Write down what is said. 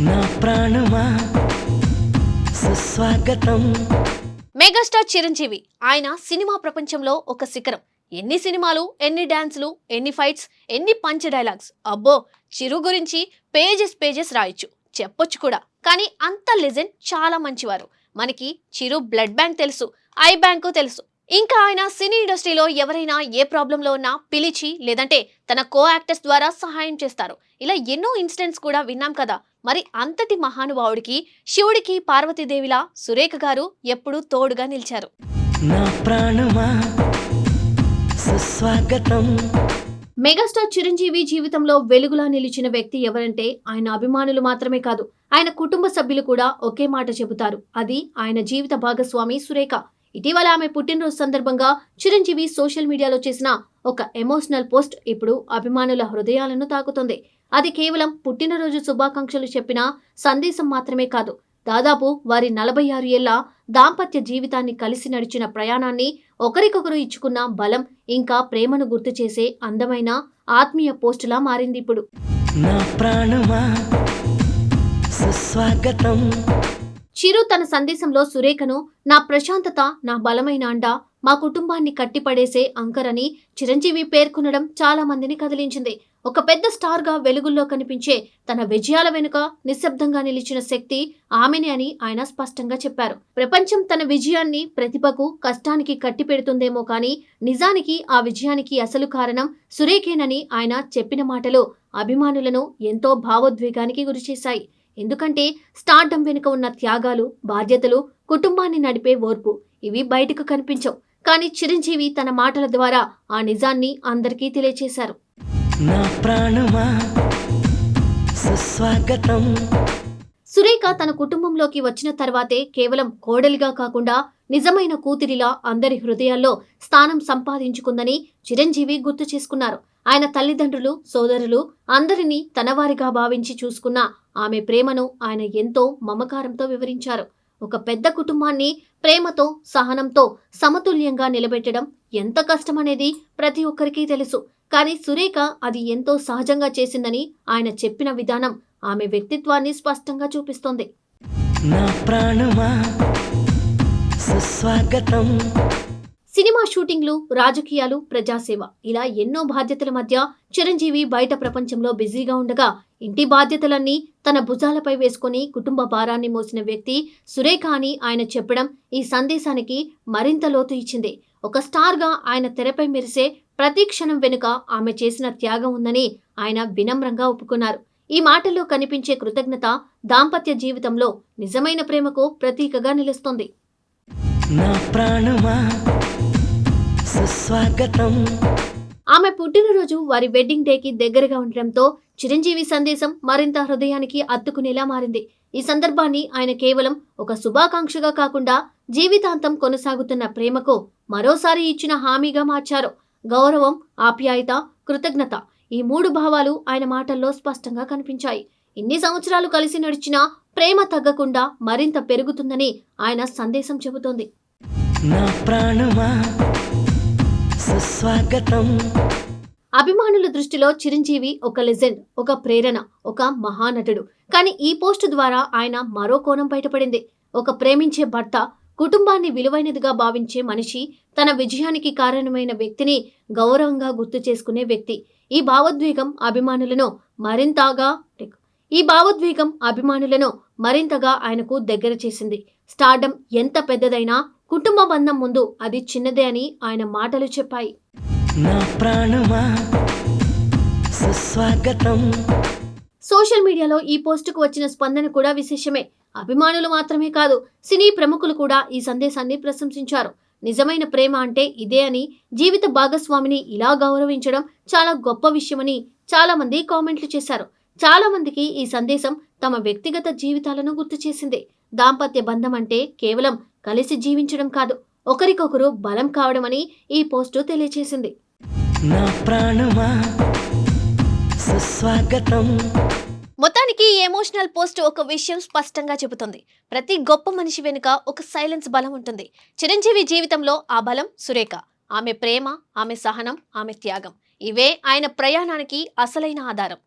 నా ప్రాణమా సుస్వాగతం. మెగాస్టార్ చిరంజీవి ఆయన సినిమా ప్రపంచంలో ఒక శిఖరం. ఎన్ని సినిమాలు, ఎన్ని డాన్సులు, ఎన్ని ఫైట్స్, ఎన్ని పంచ్ డైలాగ్స్. అబ్బో, చిరు గురించి పేజెస్ రాయొచ్చు, చెప్పొచ్చు కూడా. కానీ అంత లెజెండ్, చాలా మంచివారు. మనకి చిరు బ్లడ్ బ్యాంక్ తెలుసు, ఐ బ్యాంకు తెలుసు. ఇంకా ఆయన సినీ ఇండస్ట్రీలో ఎవరైనా ఏ ప్రాబ్లంలో ఉన్నా పిలిచి, లేదంటే తన కో యాక్టర్స్ ద్వారా సహాయం చేస్తారు. ఇలా ఎన్నో ఇన్సిడెంట్స్ కూడా విన్నాం కదా. మరి అంతటి మహానుభావుడికి, శివుడికి పార్వతీదేవిలా సురేఖ గారు ఎప్పుడూ తోడుగా నిలిచారు. నా ప్రాణమా సుస్వాగతం. మెగాస్టార్ చిరంజీవి జీవితంలో వెలుగులా నిలిచిన వ్యక్తి ఎవరంటే ఆయన అభిమానులు మాత్రమే కాదు, ఆయన కుటుంబ సభ్యులు కూడా ఒకే మాట చెబుతారు. అది ఆయన జీవిత భాగస్వామి సురేఖ. ఇటీవల ఆమె పుట్టినరోజు సందర్భంగా చిరంజీవి సోషల్ మీడియాలో చేసిన ఒక ఎమోషనల్ పోస్ట్ ఇప్పుడు అభిమానుల హృదయాలను తాకుతుంది. అది కేవలం పుట్టినరోజు శుభాకాంక్షలు చెప్పిన సందేశం మాత్రమే కాదు, దాదాపు వారి 46 ఏళ్ల దాంపత్య జీవితాన్ని కలిసి నడిచిన ప్రయాణాన్ని, ఒకరికొకరు ఇచ్చుకున్న బలం, ఇంకా ప్రేమను గుర్తు చేసే అందమైన ఆత్మీయ పోస్టులా మారింది ఇప్పుడు. నా ప్రాణమా సుస్వాగతం. చిరు తన సందేశంలో సురేఖను నా ప్రశాంతత, నా బలమైన అండ, మా కుటుంబాన్ని కట్టిపడేసే అంకర్ అని చిరంజీవి పేర్కొనడం చాలా మందిని కదిలించింది. ఒక పెద్ద స్టార్ గా వెలుగుల్లో కనిపించే తన విజయాల వెనుక నిశ్శబ్దంగా నిలిచిన శక్తి ఆమెనే అని ఆయన స్పష్టంగా చెప్పారు. ప్రపంచం తన విజయాన్ని ప్రతిభకు, కష్టానికి కట్టి పెడుతుందేమో కానీ నిజానికి ఆ విజయానికి అసలు కారణం సురేఖేనని ఆయన చెప్పిన మాటలు అభిమానులను ఎంతో భావోద్వేగానికి గురిచేశాయి. ఎందుకంటే స్టార్డమ్ వెనుక ఉన్న త్యాగాలు, బాధ్యతలు, కుటుంబాన్ని నడిపే ఓర్పు ఇవి బయటకు కనిపించవు. కానీ చిరంజీవి తన మాటల ద్వారా ఆ నిజాన్ని అందరికీ తెలియచేశారు. నా ప్రాణమా సుస్వాగతం. సురేఖ తన కుటుంబంలోకి వచ్చిన తర్వాతే కేవలం కోడలిగా కాకుండా నిజమైన కూతురిలా అందరి హృదయాల్లో స్థానం సంపాదించుకుందని చిరంజీవి గుర్తు చేసుకున్నారు. ఆయన తల్లిదండ్రులు, సోదరులు అందరినీ తనవారిగా భావించి చూసుకున్న ఆమె ప్రేమను ఆయన ఎంతో మమకారంతో వివరించారు. ఒక పెద్ద కుటుంబాన్ని ప్రేమతో, సహనంతో సమతుల్యంగా నిలబెట్టడం ఎంత కష్టమనేది ప్రతి ఒక్కరికి తెలుసు. కానీ సురేఖ అది ఎంతో సహజంగా చేసిందని ఆయన చెప్పిన విధానం ఆమె వ్యక్తిత్వాన్ని స్పష్టంగా చూపిస్తోంది. నా ప్రాణమా సుస్వాగతం. సినిమా షూటింగ్లు, రాజకీయాలు, ప్రజాసేవ ఇలా ఎన్నో బాధ్యతల మధ్య చిరంజీవి బయట ప్రపంచంలో బిజీగా ఉండగా ఇంటి బాధ్యతలన్నీ తన భుజాలపై వేసుకుని కుటుంబ భారాన్ని మోసిన వ్యక్తి సురేఖ అని ఆయన చెప్పడం ఈ సందేశానికి మరింత లోతు ఇచ్చింది. ఒక స్టార్గా ఆయన తెరపై మెరిసే ప్రతి క్షణం వెనుక ఆమె చేసిన త్యాగం ఉందని ఆయన వినమ్రంగా ఒప్పుకున్నారు. ఈ మాటల్లో కనిపించే కృతజ్ఞత దాంపత్య జీవితంలో నిజమైన ప్రేమకు ప్రతీకగా నిలుస్తుంది. నా ప్రాణమా సుస్వాగతం. ఆమె పుట్టినరోజు వారి వెడ్డింగ్ డేకి దగ్గరగా ఉండడంతో చిరంజీవి సందేశం మరింత హృదయానికి అత్తుకునేలా మారింది. ఈ సందర్భాన్ని ఆయన కేవలం ఒక శుభాకాంక్షగా కాకుండా జీవితాంతం కొనసాగుతున్న ప్రేమకు మరోసారి ఇచ్చిన హామీగా మార్చారు. గౌరవం, ఆప్యాయత, కృతజ్ఞత ఈ 3 భావాలు ఆయన మాటల్లో స్పష్టంగా కనిపించాయి. ఇన్ని సంవత్సరాలు కలిసి నడిచినా ప్రేమ తగ్గకుండా మరింత పెరుగుతుందని ఆయన సందేశం చెబుతోంది. నా ప్రాణమా సుస్వాగతం. అభిమానుల దృష్టిలో చిరంజీవి ఒక లెజెండ్, ఒక ప్రేరణ, ఒక మహానటుడు. కానీ ఈ పోస్టు ద్వారా ఆయన మరో కోణం బయటపడింది. ఒక ప్రేమించే భర్త, కుటుంబాన్ని విలువైనదిగా భావించే మనిషి, తన విజయానికి కారణమైన వ్యక్తిని గౌరవంగా గుర్తు చేసుకునే వ్యక్తి. ఈ భావోద్వేగం అభిమానులను మరింతగా ఆయనకు దగ్గర చేసింది. స్టార్డమ్ ఎంత పెద్దదైనా కుటుంబ బంధం ముందు అది చిన్నదే అని ఆయన మాటలు చెప్పాయి. నా ప్రాణమా సుస్వాగతం. సోషల్ మీడియాలో ఈ పోస్టుకు వచ్చిన స్పందన కూడా విశేషమే. అభిమానులు మాత్రమే కాదు, సినీ ప్రముఖులు కూడా ఈ సందేశాన్ని ప్రశంసించారు. నిజమైన ప్రేమ అంటే ఇదే అని, జీవిత భాగస్వామిని ఇలా గౌరవించడం చాలా గొప్ప విషయమని చాలా మంది కామెంట్లు చేశారు. చాలా మందికి ఈ సందేశం తమ వ్యక్తిగత జీవితాలను గుర్తు చేసింది. దాంపత్య బంధం అంటే కేవలం కలిసి జీవించడం కాదు, ఒకరికొకరు బలం కావడమని ఈ పోస్టు తెలియచేసింది. నా ప్రాణమా సుస్వాగతం. మొత్తానికి ఈ ఎమోషనల్ పోస్ట్ ఒక విషయం స్పష్టంగా చెబుతుంది. ప్రతి గొప్ప మనిషి వెనుక ఒక సైలెన్స్ బలం ఉంటుంది. చిరంజీవి జీవితంలో ఆ బలం సురేఖ. ఆమె ప్రేమ, ఆమె సహనం, ఆమె త్యాగం ఇవే ఆయన ప్రయాణానికి అసలైన ఆధారం.